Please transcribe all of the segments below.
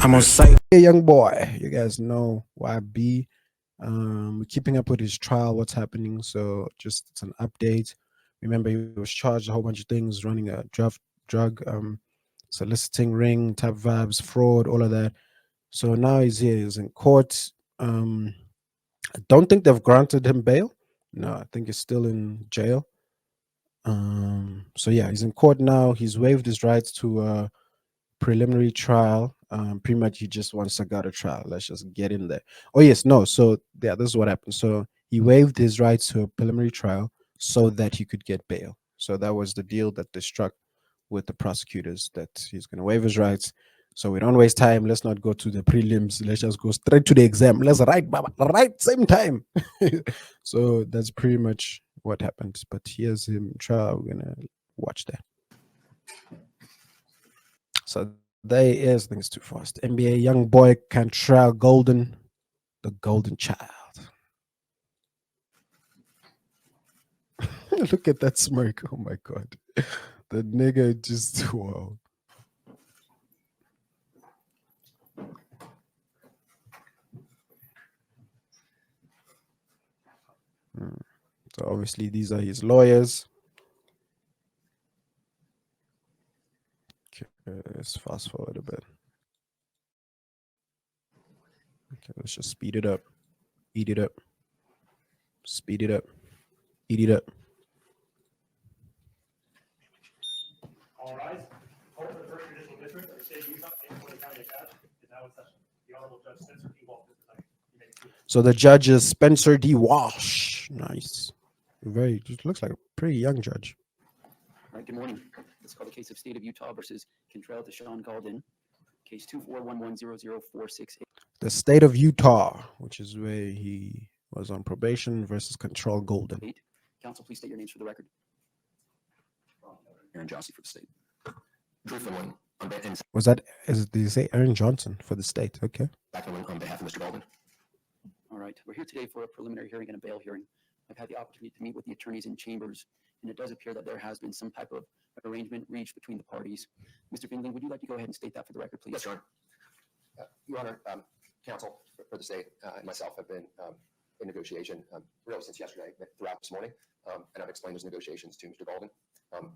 I'm on site. Hey, young boy. You guys know YB. We're keeping up with his trial, what's happening. So just it's an update. Remember, he was charged a whole bunch of things, running a drug soliciting ring type vibes, fraud, all of that. So now he's here. He's in court. I don't think they've granted him bail. No, I think he's still in jail. So yeah, he's in court now. He's waived his rights to preliminary trial. Pretty much he just wants to go to trial. Let's just get in there. Oh yes, no. So yeah, this is what happened. So he waived his rights to a preliminary trial so that he could get bail. So that was the deal that they struck with the prosecutors, that he's going to waive his rights. So we don't waste time. Let's not go to the prelims. Let's just go straight to the exam. Let's write, Baba, right same time. So that's pretty much what happened. But here's him trial. We're gonna watch that. So there he is. I think it's too fast. NBA young boy Cantrell Golden, the golden child. Look at that smirk. Oh my god. The nigga just wow. So obviously these are his lawyers. Okay, let's fast forward a bit. Okay, let's just speed it up. Eat it up. Speed it up. Eat it up. All rise. Court of the First Judicial District of the State of Utah, in County of is now in session. The Honorable Judge Spencer D. Walsh is presiding. You may proceed. So the judge is Spencer D. Walsh. Nice. Very, just looks like a pretty young judge. All right, good morning. Let's call the case of State of Utah versus Cantrell Deshaun Golden, case 241100468. The state of Utah, which is where he was on probation, versus Control Golden. Counsel, please state your names for the record. Aaron Johnson for the state. Drew Finland on behalf. Was that? Did you say Aaron Johnson for the state? Okay. On behalf of Mr. Golden. All right, we're here today for a preliminary hearing and a bail hearing. I've had the opportunity to meet with the attorneys in chambers, and it does appear that there has been some type of arrangement reached between the parties. Mr. Finley, would you like to go ahead and state that for the record, please? Yes, Your Honor. Your Honor, counsel for the state and myself have been in negotiation really since yesterday, throughout this morning, and I've explained those negotiations to Mr. Golden.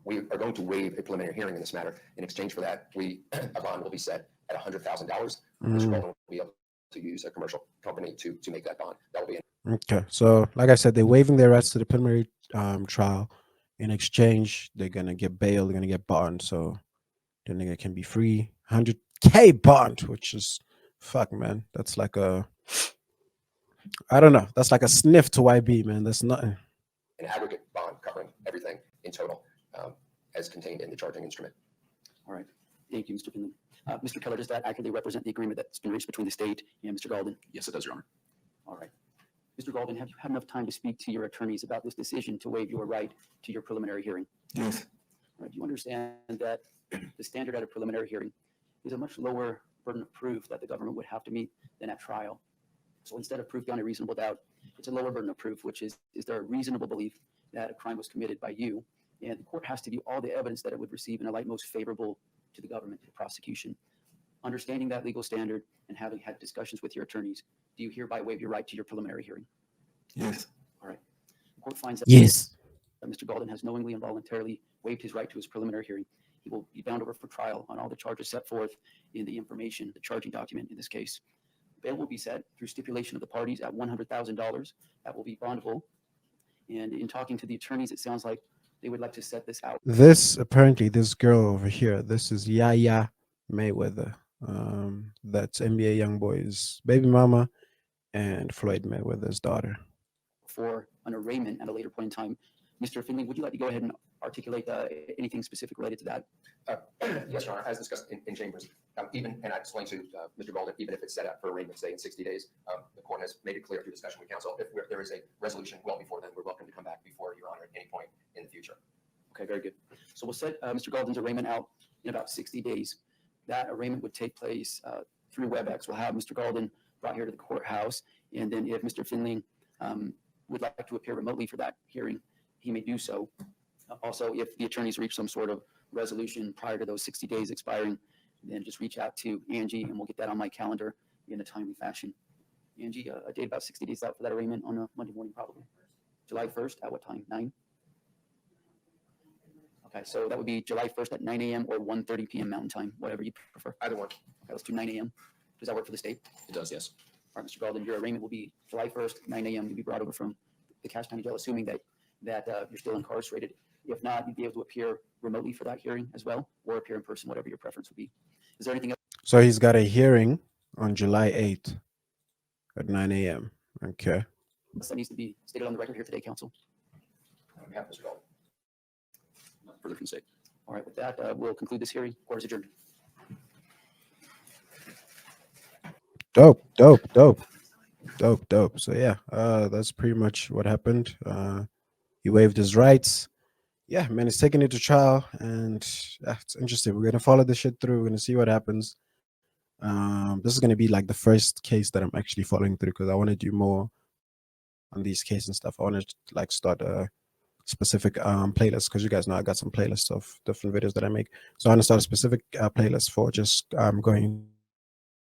We are going to waive a preliminary hearing in this matter. In exchange for that, a bond will be set at $100,000. Mr. Golden will be able to use a commercial company to make that bond. That will be Okay. So, like I said, they're waiving their rights to the preliminary trial. In exchange, they're gonna get bail. They're gonna get bond. So the nigga can be free. 100K bond, which is fuck, man. That's like I don't know. That's like a sniff to YB, man. That's nothing. an aggregate bond covering everything in total as contained in the charging instrument. All right. Thank you, Mr. Finley. Mr. Keller, does that accurately represent the agreement that's been reached between the state and Mr. Golden? Yes, it does, Your Honor. All right. Mr. Golden, have you had enough time to speak to your attorneys about this decision to waive your right to your preliminary hearing? Yes. All right. Do you understand that the standard at a preliminary hearing is a much lower burden of proof that the government would have to meet than at trial? So instead of proof beyond a reasonable doubt, it's a lower burden of proof, which is there a reasonable belief that a crime was committed by you? And the court has to view all the evidence that it would receive in a light most favorable to the government, to the prosecution. Understanding that legal standard and having had discussions with your attorneys, do you hereby waive your right to your preliminary hearing? Yes. All right. The court finds that, Yes. that Mr. Golden has knowingly and voluntarily waived his right to his preliminary hearing. He will be bound over for trial on all the charges set forth in the information, the charging document in this case. Bail will be set through stipulation of the parties at $100,000. That will be bondable. And in talking to the attorneys, it sounds like they would like to set this out. This apparently, this girl over here, this is Yaya Mayweather. That's NBA Youngboy's baby mama and Floyd Mayweather's daughter. For an arraignment at a later point in time. Mr. Finley, would you like to go ahead and articulate anything specific related to that? Yes, Your Honor, as discussed in chambers, and I explained to Mr. Golden, even if it's set up for arraignment, say in 60 days, the court has made it clear through discussion with counsel, if there is a resolution well before then, we're welcome to come back before Your Honor at any point in the future. Okay, very good. So we'll set Mr. Golden's arraignment out in about 60 days. That arraignment would take place through WebEx. We'll have Mr. Golden brought here to the courthouse, and then if Mr. Finley would like to appear remotely for that hearing, he may do so. Also, if the attorneys reach some sort of resolution prior to those 60 days expiring, then just reach out to Angie and we'll get that on my calendar in a timely fashion. Angie, a date about 60 days out for that arraignment on a Monday morning, probably. July 1st, at what time? 9? Okay, so that would be July 1st at 9 a.m. or 1:30 p.m. Mountain Time, whatever you prefer. Either one. Okay, let's do 9 a.m. Does that work for the state? It does, yes. All right, Mr. Galden, your arraignment will be July 1st, 9 a.m. to be brought over from the Cache County Jail, assuming that you're still incarcerated. If not, you'd be able to appear remotely for that hearing as well, or appear in person, whatever your preference would be. Is there anything else? So he's got a hearing on July 8th at 9 a.m. Okay. That needs to be stated on the record here today, counsel? On behalf of Mr. Golden. Further from the state. All right, with that, we'll conclude this hearing. Court is adjourned. Dope, dope, dope, dope, dope. So yeah, that's pretty much what happened. He waived his rights. Yeah, man, he's taking it to trial, and it's interesting. We're gonna follow this shit through. We're gonna see what happens. This is gonna be like the first case that I'm actually following through because I want to do more on these cases and stuff. I want to like start a specific playlist because you guys know I got some playlists of different videos that I make. So I want to start a specific playlist for just going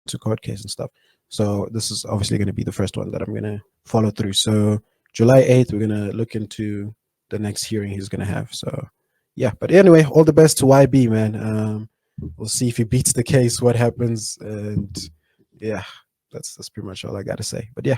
to court case and stuff. So this is obviously going to be the first one that I'm going to follow through. So July 8th, we're going to look into the next hearing he's going to have. So yeah, but anyway, all the best to YB, man. We'll see if he beats the case, what happens. And yeah, that's pretty much all I got to say. But yeah.